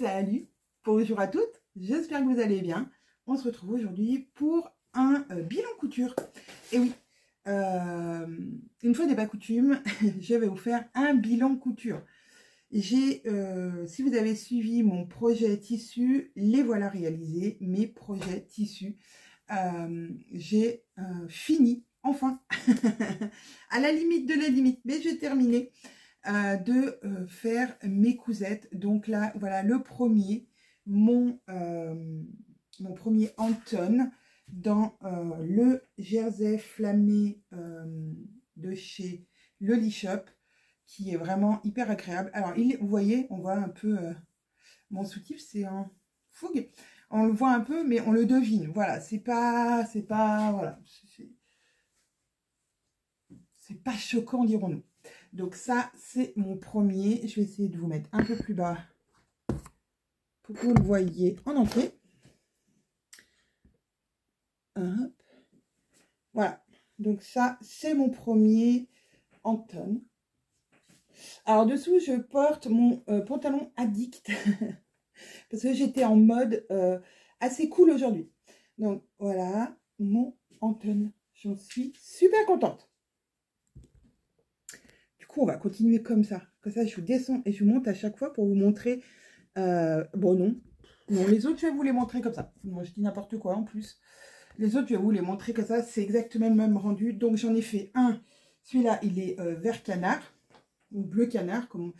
Salut, bonjour à toutes, j'espère que vous allez bien. On se retrouve aujourd'hui pour un bilan couture. Et oui, une fois n'est pas coutume, je vais vous faire un bilan couture. Si vous avez suivi mon projet tissu, les voilà réalisés, mes projets tissus. J'ai fini, enfin, à la limite de la limite, mais j'ai terminé. De faire mes cousettes. Donc là, voilà le premier, mon premier Anton dans le jersey flammé de chez Loli Shop, qui est vraiment hyper agréable. Alors, vous voyez, on voit un peu mon soutif, c'est en fougue. On le voit un peu, mais on le devine. Voilà, c'est pas, voilà, c'est pas choquant, dirons-nous. Donc ça, c'est mon premier. Je vais essayer de vous mettre un peu plus bas pour que vous le voyez en entier. Hop. Voilà. Donc ça, c'est mon premier Anton. Alors dessous, je porte mon pantalon addict parce que j'étais en mode assez cool aujourd'hui. Donc voilà, mon Anton. J'en suis super contente. On va continuer comme ça. Comme ça, je vous descends et je vous monte à chaque fois pour vous montrer. Bon, non, les autres, je vais vous les montrer comme ça. Moi, je dis n'importe quoi en plus. Les autres, je vais vous les montrer comme ça. C'est exactement le même rendu. Donc, j'en ai fait un. Celui-là, il est vert canard ou bleu canard. Comme...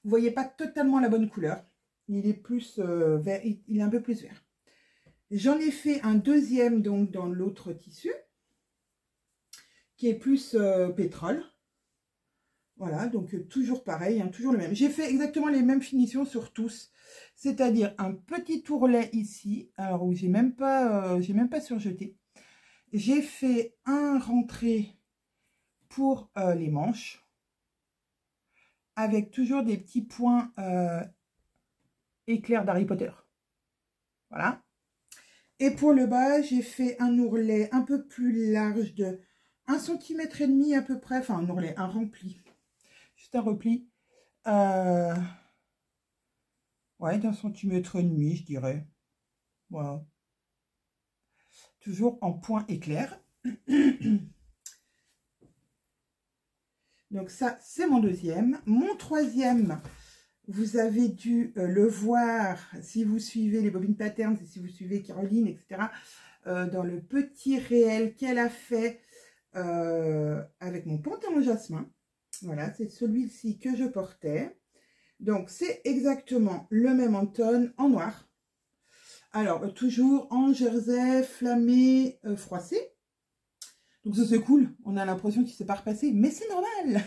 Vous voyez pas totalement la bonne couleur. Il est plus vert. Il est un peu plus vert. J'en ai fait un deuxième donc dans l'autre tissu qui est plus pétrole. Voilà, donc toujours pareil, hein, toujours le même. J'ai fait exactement les mêmes finitions sur tous. C'est-à-dire un petit ourlet ici, alors où j'ai même pas surjeté. J'ai fait un rentré pour les manches, avec toujours des petits points éclairs d'Harry Potter. Voilà. Et pour le bas, j'ai fait un ourlet un peu plus large de 1,5 cm à peu près, enfin un ourlet, un rempli. Juste un repli. Ouais, d'1,5 cm, je dirais. Voilà. Toujours en point éclair. Donc ça, c'est mon deuxième. Mon troisième, vous avez dû le voir si vous suivez les Bobine Patterns et si vous suivez Caroline, etc. Dans le petit réel qu'elle a fait avec mon pantalon jasmin. Voilà, c'est celui-ci que je portais. Donc, c'est exactement le même Anton en noir. Alors, toujours en jersey flammé froissé. Donc, ça, c'est cool. On a l'impression qu'il ne s'est pas repassé, mais c'est normal.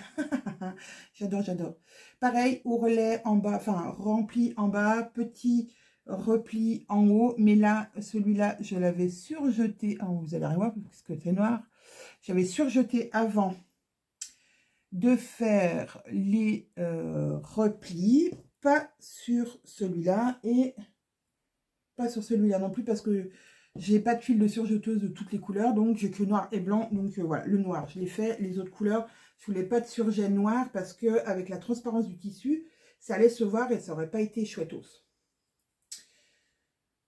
J'adore, j'adore. Pareil, ourlet en bas, enfin, rempli en bas, petit repli en haut. Mais là, celui-là, je l'avais surjeté. Oh, vous allez rien voir parce que c'est noir. J'avais surjeté avant de faire les replis, pas sur celui-là et pas sur celui-là non plus parce que j'ai pas de fil de surjeteuse de toutes les couleurs, donc j'ai que noir et blanc. Donc voilà, le noir je l'ai fait, les autres couleurs je voulais pas de surjet noir parce que avec la transparence du tissu ça allait se voir et ça aurait pas été chouettos.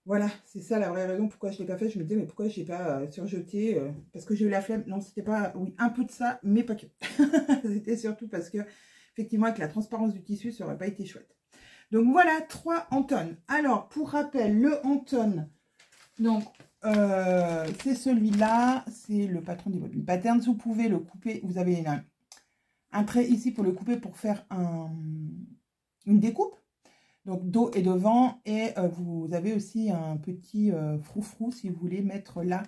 Voilà, c'est ça la vraie raison pourquoi je ne l'ai pas fait. Je me disais, mais pourquoi je n'ai pas surjeté parce que j'ai eu la flemme. Non, c'était pas... Oui, un peu de ça, mais pas que. C'était surtout parce que, effectivement, avec la transparence du tissu, ça n'aurait pas été chouette. Donc, voilà, 3 Anton. Alors, pour rappel, le Anton, donc, c'est celui-là. C'est le patron des Bobine Patterns. Vous pouvez le couper. Vous avez un trait ici pour le couper pour faire une découpe. Donc, dos et devant. Et vous avez aussi un petit froufrou, si vous voulez, mettre là,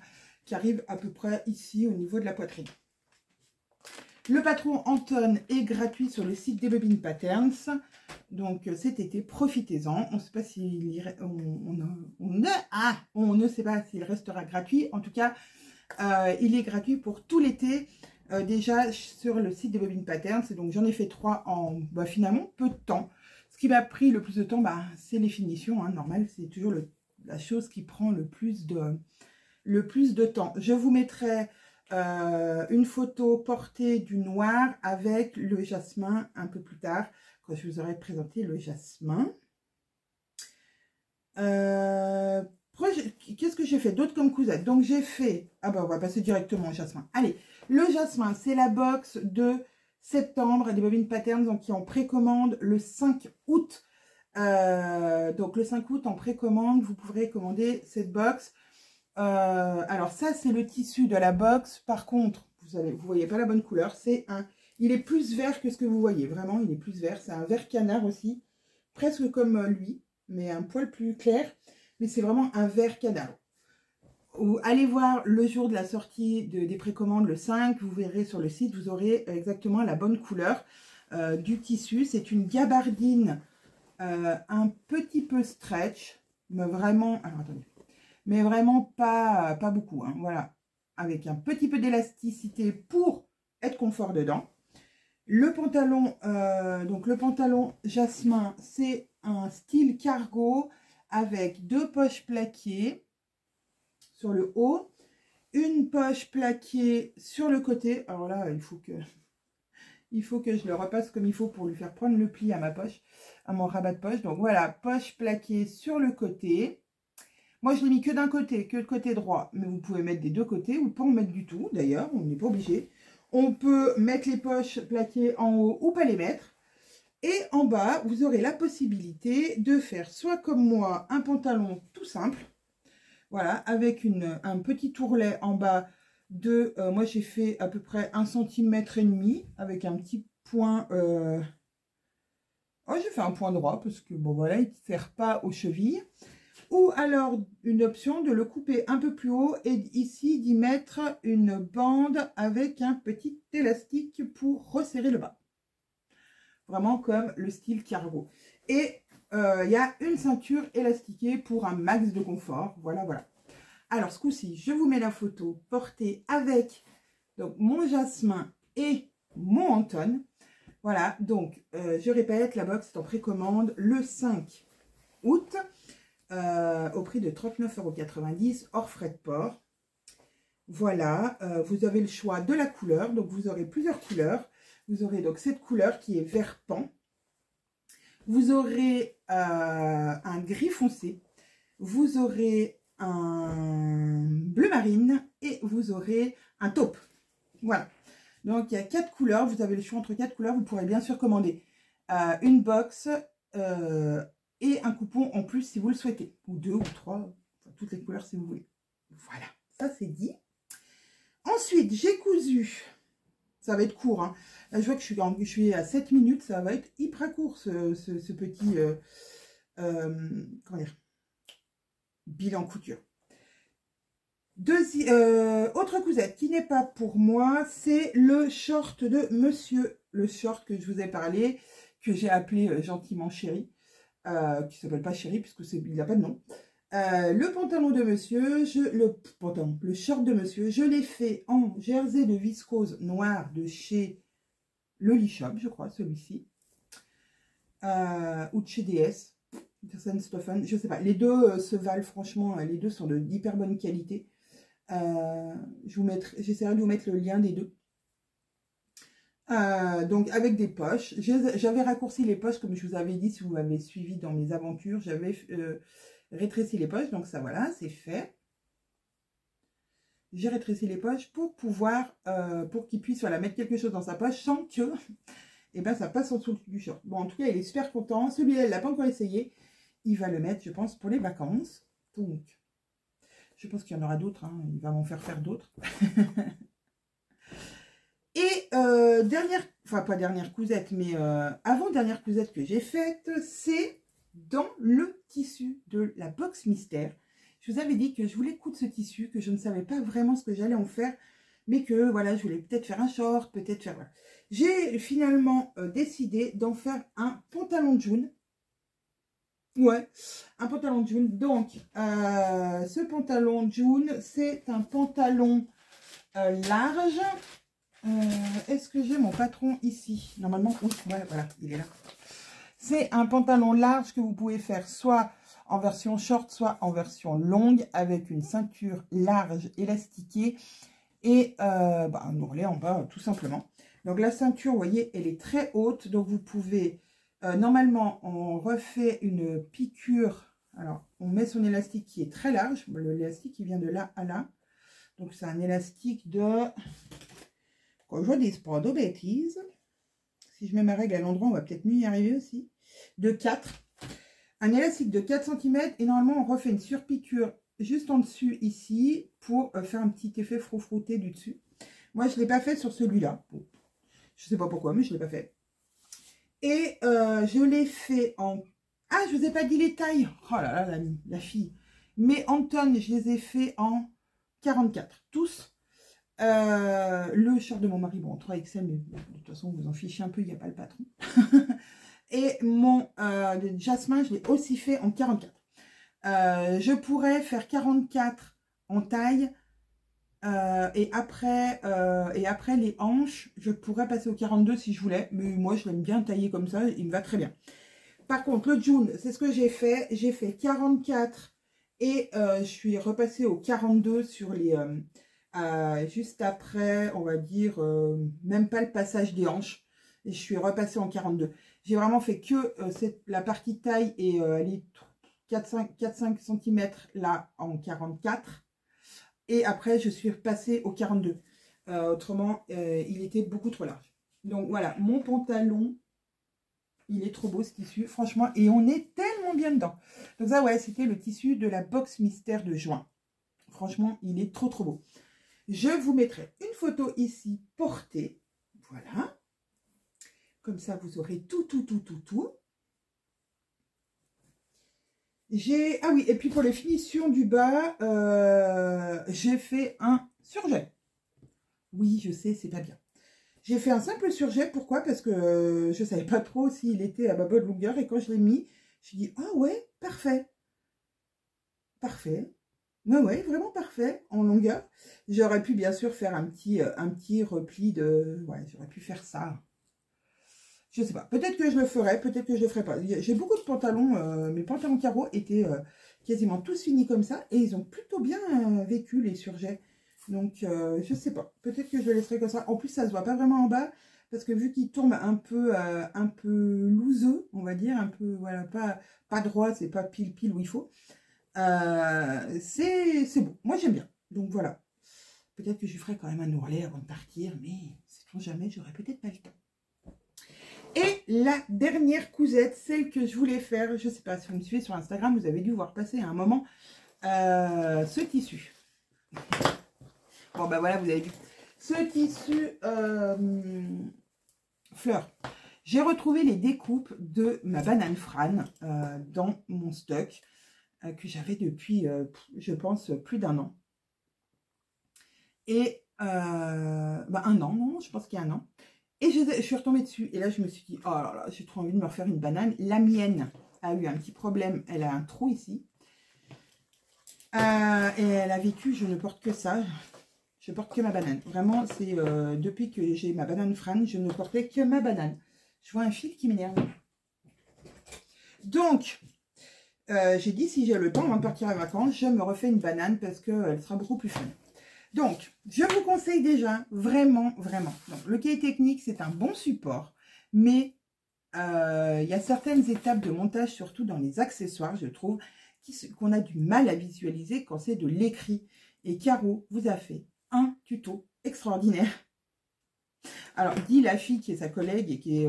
qui arrive à peu près ici, au niveau de la poitrine. Le patron Anton est gratuit sur le site des Bobine Patterns. Donc, cet été, profitez-en. On ne sait pas s'il... On ne sait pas s'il restera gratuit. En tout cas, il est gratuit pour tout l'été. Déjà, sur le site des Bobine Patterns. Donc, j'en ai fait 3 en, finalement, peu de temps. Ce qui m'a pris le plus de temps, c'est les finitions. Hein, normal, c'est toujours la chose qui prend le plus de temps. Je vous mettrai une photo portée du noir avec le jasmin un peu plus tard, quand je vous aurai présenté le jasmin. j'ai fait d'autres comme cousettes. Donc, j'ai fait... Ah ben, on va passer directement au jasmin. Allez, le jasmin, c'est la box de septembre des Bobine Patterns, donc qui est en précommande le 5 août. Donc, le 5 août, en précommande, vous pourrez commander cette box. Alors, ça, c'est le tissu de la box. Par contre, vous voyez pas la bonne couleur. Il est plus vert que ce que vous voyez. Vraiment, il est plus vert. C'est un vert canard aussi. Presque comme lui, mais un poil plus clair. Mais c'est vraiment un vert canard. Allez voir le jour de la sortie des précommandes, le 5. Vous verrez sur le site, vous aurez exactement la bonne couleur du tissu. C'est une gabardine un petit peu stretch. Mais vraiment... Alors, attendez. Mais vraiment pas beaucoup. Hein, voilà. Avec un petit peu d'élasticité pour être confort dedans. Le pantalon, donc le pantalon jasmin, c'est un style cargo avec 2 poches plaquées sur le haut, une poche plaquée sur le côté. Alors là, il faut que je le repasse comme il faut pour lui faire prendre le pli à ma poche, à mon rabat de poche. Donc voilà, poche plaquée sur le côté. Moi, je l'ai mis que d'un côté, que de côté droit, mais vous pouvez mettre des deux côtés ou pas en mettre du tout. D'ailleurs, on n'est pas obligé. On peut mettre les poches plaquées en haut ou pas les mettre. Et en bas, vous aurez la possibilité de faire soit comme moi, un pantalon tout simple. Voilà, avec un petit ourlet en bas de... moi, j'ai fait à peu près 1,5 cm avec un petit point... Oh, j'ai fait un point droit parce que, bon, voilà, il ne sert pas aux chevilles. Ou alors, une option de le couper un peu plus haut et ici d'y mettre une bande avec un petit élastique pour resserrer le bas. Vraiment comme le style cargo. Et il y a une ceinture élastiquée pour un max de confort. Voilà, voilà. Alors, ce coup-ci, je vous mets la photo portée avec donc, mon jasmin et mon Anton. Voilà, donc, je répète, la box est en précommande le 5 août. Au prix de 39,90 € hors frais de port. Voilà, vous avez le choix de la couleur, donc vous aurez plusieurs couleurs. Vous aurez donc cette couleur qui est vert pan. Vous aurez un gris foncé. Vous aurez un bleu marine et vous aurez un taupe. Voilà, donc il y a 4 couleurs. Vous avez le choix entre 4 couleurs. Vous pourrez bien sûr commander une box et un coupon en plus si vous le souhaitez. Ou 2 ou 3, enfin, toutes les couleurs si vous voulez. Voilà, ça c'est dit. Ensuite, j'ai cousu. Ça va être court. Hein. Là, je vois que je suis à 7 minutes. Ça va être hyper court ce petit comment dire, bilan couture. Autre cousette qui n'est pas pour moi, c'est le short de monsieur. Le short que je vous ai parlé, que j'ai appelé gentiment chéri. Qui s'appelle pas chéri puisque il n'a pas de nom. Le pantalon de monsieur, le short de monsieur, je l'ai fait en jersey de viscose noir de chez Loli Shop, je crois, celui-ci. Ou de chez DS, je sais pas. Les deux se valent franchement, les deux sont d'hyper bonne qualité. J'essaierai de vous mettre le lien des deux. Donc avec des poches, j'avais raccourci les poches comme je vous avais dit si vous m'avez suivi dans mes aventures, j'avais rétréci les poches, donc ça voilà, c'est fait. J'ai rétréci les poches pour pouvoir, pour qu'il puisse voilà, mettre quelque chose dans sa poche sans que et ben, ça passe en dessous du short. Bon, en tout cas, il est super content. Celui-là, il l'a pas encore essayé. Il va le mettre, je pense, pour les vacances. Donc, je pense qu'il y en aura d'autres. Hein. Il va m'en faire d'autres. Et pas dernière cousette, mais avant-dernière cousette que j'ai faite, c'est dans le tissu de la box mystère. Je vous avais dit que je voulais coudre ce tissu, que je ne savais pas vraiment ce que j'allais en faire, mais que voilà, je voulais peut-être faire un short, peut-être faire... Voilà. J'ai finalement décidé d'en faire un pantalon de jean. Ouais, un pantalon de jean. Donc, ce pantalon de jean, c'est un pantalon large. Est-ce que j'ai mon patron ici? Normalement, oui, ouais, voilà, il est là. C'est un pantalon large que vous pouvez faire soit en version short, soit en version longue, avec une ceinture large élastiquée et un ourlet en bas, tout simplement. Donc la ceinture, vous voyez, elle est très haute, donc vous pouvez, normalement, on refait une piqûre Alors, on met son élastique qui est très large. L'élastique qui vient de là à là. Donc, c'est un élastique de... Quand je dis pas de bêtises. Si je mets ma règle à l'endroit, on va peut-être mieux y arriver aussi. De 4. Un élastique de 4 cm. Et normalement, on refait une surpiqûre juste en dessus ici pour faire un petit effet froufrouté du dessus. Moi, je ne l'ai pas fait sur celui-là. Bon, je ne sais pas pourquoi, mais je ne l'ai pas fait. Et je l'ai fait en... Ah, je ne vous ai pas dit les tailles. Oh là là, la fille. Mais en tonnes, je les ai fait en 44. Tous. Le short de mon mari, bon, en 3XL, mais de toute façon, vous en fichez un peu, il n'y a pas le patron. Et mon Jasmin, je l'ai aussi fait en 44. Je pourrais faire 44 en taille. Et après les hanches, je pourrais passer au 42 si je voulais. Mais moi, je l'aime bien tailler comme ça. Il me va très bien. Par contre, le jean, c'est ce que j'ai fait. J'ai fait 44 et je suis repassée au 42 sur les... juste après, on va dire, même pas le passage des hanches. Et je suis repassée en 42. J'ai vraiment fait que la partie taille et les 4-5 cm là en 44. Et après, je suis repassée au 42. Autrement, il était beaucoup trop large. Donc voilà, mon pantalon, il est trop beau ce tissu, franchement. Et on est tellement bien dedans. Donc ça, ouais, c'était le tissu de la box mystère de juin. Franchement, il est trop trop beau. Je vous mettrai une photo ici portée. Voilà. Comme ça, vous aurez tout. Ah oui, et puis pour les finitions du bas, j'ai fait un surjet. Oui, je sais, c'est pas bien. J'ai fait un simple surjet. Pourquoi? Parce que je savais pas trop s'il était à ma bonne longueur. Et quand je l'ai mis, je me suis dit, ah ouais, parfait. Parfait. Ouais, vraiment parfait en longueur. J'aurais pu bien sûr faire un petit repli de... Ouais, j'aurais pu faire ça. Je sais pas. Peut-être que je le ferai, peut-être que je le ferai pas. J'ai beaucoup de pantalons. Mes pantalons carreaux étaient quasiment tous finis comme ça. Et ils ont plutôt bien vécu les surjets. Donc, je sais pas. Peut-être que je le laisserai comme ça. En plus, ça se voit pas vraiment en bas. Parce que vu qu'il tombe un peu louseux, on va dire. Un peu, voilà, pas droit. C'est pas pile où il faut. C'est bon. Moi, j'aime bien. Donc, voilà. Peut-être que je ferai quand même un ourlet avant de partir. Mais, sait-on jamais, j'aurai peut-être pas le temps. Et la dernière cousette, celle que je voulais faire, je ne sais pas si vous me suivez sur Instagram, vous avez dû voir passer à un moment ce tissu. Bon ben voilà, vous avez vu. Ce tissu fleur. J'ai retrouvé les découpes de ma banane Fran dans mon stock que j'avais depuis, je pense, plus d'un an. Et un an, non, je pense qu'il y a un an. Et je suis retombée dessus. Et là, je me suis dit, oh là là, j'ai trop envie de me refaire une banane. La mienne a eu un petit problème. Elle a un trou ici. Et elle a vécu, je ne porte que ça. Je porte que ma banane. Vraiment, c'est depuis que j'ai ma banane Fran, je ne portais que ma banane. Je vois un fil qui m'énerve. Donc, j'ai dit, si j'ai le temps, avant de partir en vacances, je me refais une banane parce qu'elle sera beaucoup plus fun. Donc, je vous conseille déjà, vraiment. Donc, le cahier technique, c'est un bon support, mais il y a certaines étapes de montage, surtout dans les accessoires, je trouve, qu'on a du mal à visualiser quand c'est de l'écrit. Et Caro vous a fait un tuto extraordinaire. Alors, dit la fille qui est sa collègue et qui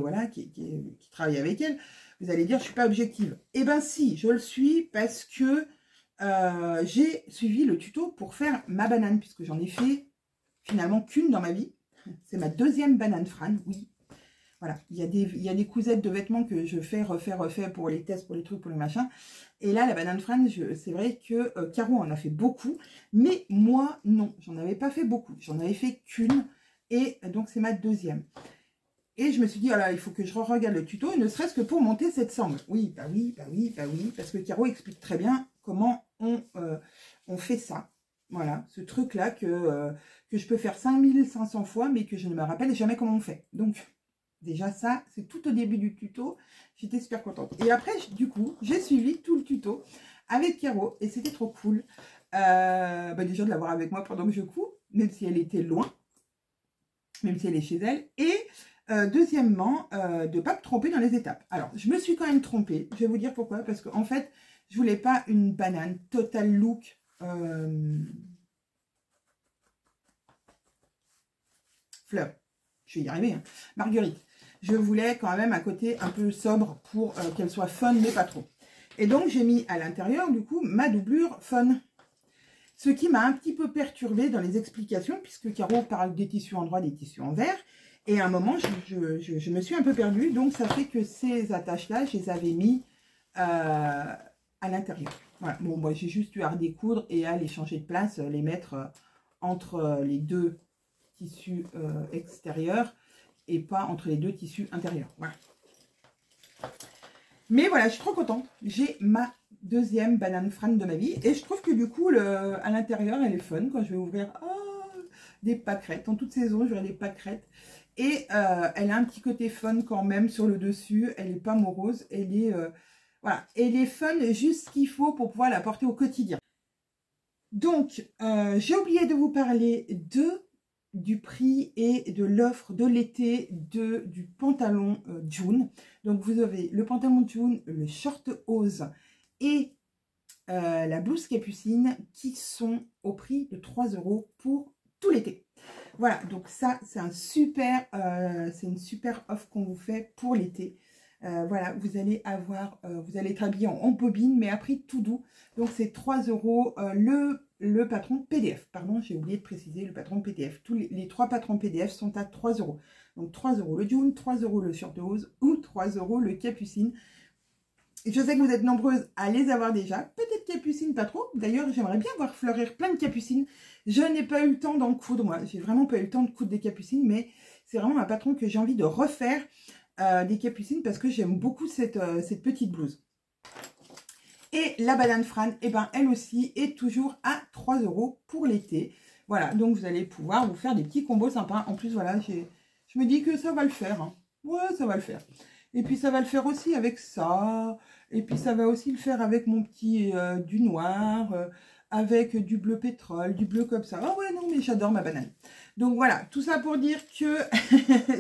travaille avec elle, vous allez dire, je ne suis pas objective. Eh bien si, je le suis parce que j'ai suivi le tuto pour faire ma banane, puisque j'en ai fait finalement qu'une dans ma vie. C'est ma deuxième banane Fran, oui. Voilà, il y a des cousettes de vêtements que je fais, refais pour les tests, pour les trucs, pour les machins. Et là, la banane Fran, c'est vrai que Caro en a fait beaucoup, mais moi, non, j'en avais pas fait beaucoup. J'en avais fait qu'une, et donc c'est ma deuxième. Et je me suis dit, oh là, il faut que je regarde le tuto, ne serait-ce que pour monter cette sangle. Oui, parce que Caro explique très bien comment on fait ça. Voilà, ce truc-là que je peux faire 5500 fois, mais que je ne me rappelle jamais comment on fait. Donc, déjà ça, c'est tout au début du tuto. J'étais super contente. Et après, du coup, j'ai suivi tout le tuto avec Caro, et c'était trop cool. Déjà de l'avoir avec moi pendant que je couds, même si elle était loin, même si elle est chez elle. Et deuxièmement, de ne pas me tromper dans les étapes. Alors, je me suis quand même trompée. Je vais vous dire pourquoi. Parce qu'en fait, Je voulais pas une banane total look fleur. Je vais y arriver, hein. Marguerite. Je voulais quand même un côté un peu sobre pour qu'elle soit fun, mais pas trop. Et donc, j'ai mis à l'intérieur, du coup, ma doublure fun. Ce qui m'a un petit peu perturbée dans les explications, puisque Caro parle des tissus en droit, des tissus en vert. Et à un moment, je me suis un peu perdue. Donc, ça fait que ces attaches-là, je les avais mis à l'intérieur. Voilà. Bon, moi, j'ai juste eu à redécoudre et à les changer de place, les mettre entre les deux tissus extérieurs et pas entre les deux tissus intérieurs. Voilà. Mais voilà, je suis trop contente. J'ai ma deuxième banane Fran de ma vie. Et je trouve que du coup, à l'intérieur, elle est fun. Quand je vais ouvrir des pâquerettes. En toute saison, j'aurai des pâquerettes. Et elle a un petit côté fun quand même sur le dessus. Elle n'est pas morose. Elle est, voilà. Elle est fun juste ce qu'il faut pour pouvoir la porter au quotidien. Donc, j'ai oublié de vous parler du prix et de l'offre de l'été du pantalon June. Donc, vous avez le pantalon June, le short hose et la blouse capucine qui sont au prix de 3 € pour tout l'été. Voilà, donc ça, c'est une super offre qu'on vous fait pour l'été. Voilà, vous allez être habillé en bobine, mais à prix tout doux. Donc, c'est 3 € le patron PDF. Pardon, j'ai oublié de préciser le patron PDF. Tous les 3 patrons PDF sont à 3 €. Donc, 3 € le June, 3 € le short hose ou 3 € le capucine. Et je sais que vous êtes nombreuses à les avoir déjà. Peut-être capucine, pas trop. D'ailleurs, j'aimerais bien voir fleurir plein de capucines. Je n'ai pas eu le temps d'en coudre, moi. J'ai vraiment pas eu le temps de coudre des capucines, mais c'est vraiment un patron que j'ai envie de refaire des capucines parce que j'aime beaucoup cette petite blouse. Et la banane Fran, eh ben, elle aussi est toujours à 3 € pour l'été. Voilà, donc vous allez pouvoir vous faire des petits combos sympas. En plus, voilà, je me dis que ça va le faire. Hein. Ouais, ça va le faire. Et puis, ça va le faire aussi avec ça. Et puis, ça va aussi le faire avec mon petit du noir, avec du bleu pétrole, du bleu comme ça. Oh ouais, non, mais j'adore ma banane. Donc, voilà, tout ça pour dire que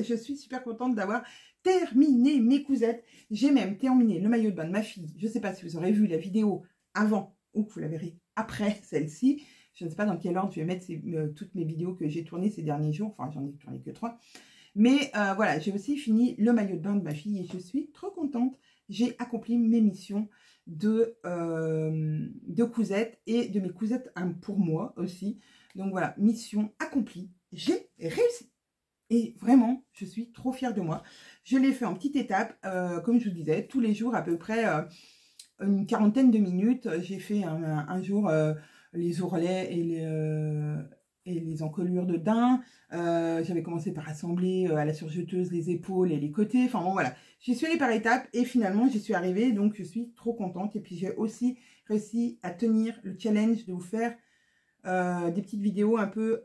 je suis super contente d'avoir terminé mes cousettes. J'ai même terminé le maillot de bain de ma fille. Je ne sais pas si vous aurez vu la vidéo avant ou que vous la verrez après celle-ci. Je ne sais pas dans quel ordre je vais mettre toutes mes vidéos que j'ai tournées ces derniers jours. Enfin, j'en ai tourné que 3. Mais voilà, j'ai aussi fini le maillot de bain de ma fille et je suis trop contente. J'ai accompli mes missions de cousettes et de mes cousettes pour moi aussi. Donc voilà, mission accomplie. J'ai réussi. Et vraiment, je suis trop fière de moi. Je l'ai fait en petites étapes, comme je vous disais, tous les jours à peu près une quarantaine de minutes. J'ai fait un jour les ourlets et les encolures de daim. J'avais commencé par assembler à la surjeteuse les épaules et les côtés. Enfin bon, voilà. J'y suis allée par étapes et finalement, j'y suis arrivée. Donc, je suis trop contente. Et puis, j'ai aussi réussi à tenir le challenge de vous faire des petites vidéos un peu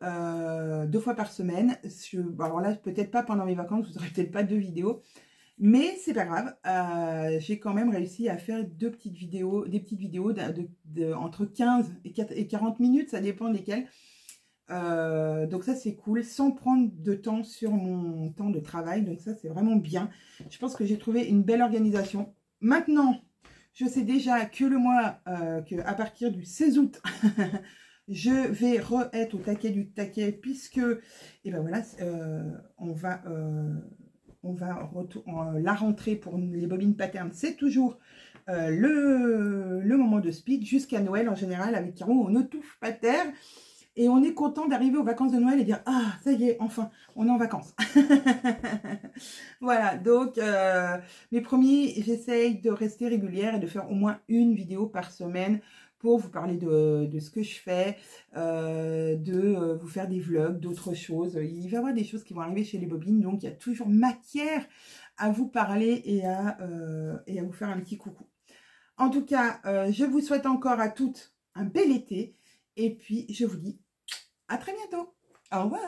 2 fois par semaine. Alors là, peut-être pas pendant mes vacances, vous n'aurez peut-être pas 2 vidéos. Mais c'est pas grave, j'ai quand même réussi à faire des petites vidéos entre 15 et 40 minutes, ça dépend desquelles. Donc ça c'est cool, sans prendre de temps sur mon temps de travail, donc ça c'est vraiment bien. Je pense que j'ai trouvé une belle organisation. Maintenant, je sais déjà que le mois, à partir du 16 août, je vais être au taquet du taquet, puisque, et ben voilà, la rentrée pour les bobines patterns, c'est toujours le moment de speed jusqu'à Noël en général. Avec Caro, on ne touche pas terre et on est content d'arriver aux vacances de Noël et dire ah ça y est, enfin on est en vacances. Voilà, donc mes promis, j'essaye de rester régulière et de faire au moins une vidéo par semaine pour vous parler de ce que je fais, de vous faire des vlogs, d'autres choses. Il va y avoir des choses qui vont arriver chez les bobines, donc il y a toujours matière à vous parler et à vous faire un petit coucou. En tout cas, je vous souhaite encore à toutes un bel été, et puis je vous dis à très bientôt. Au revoir.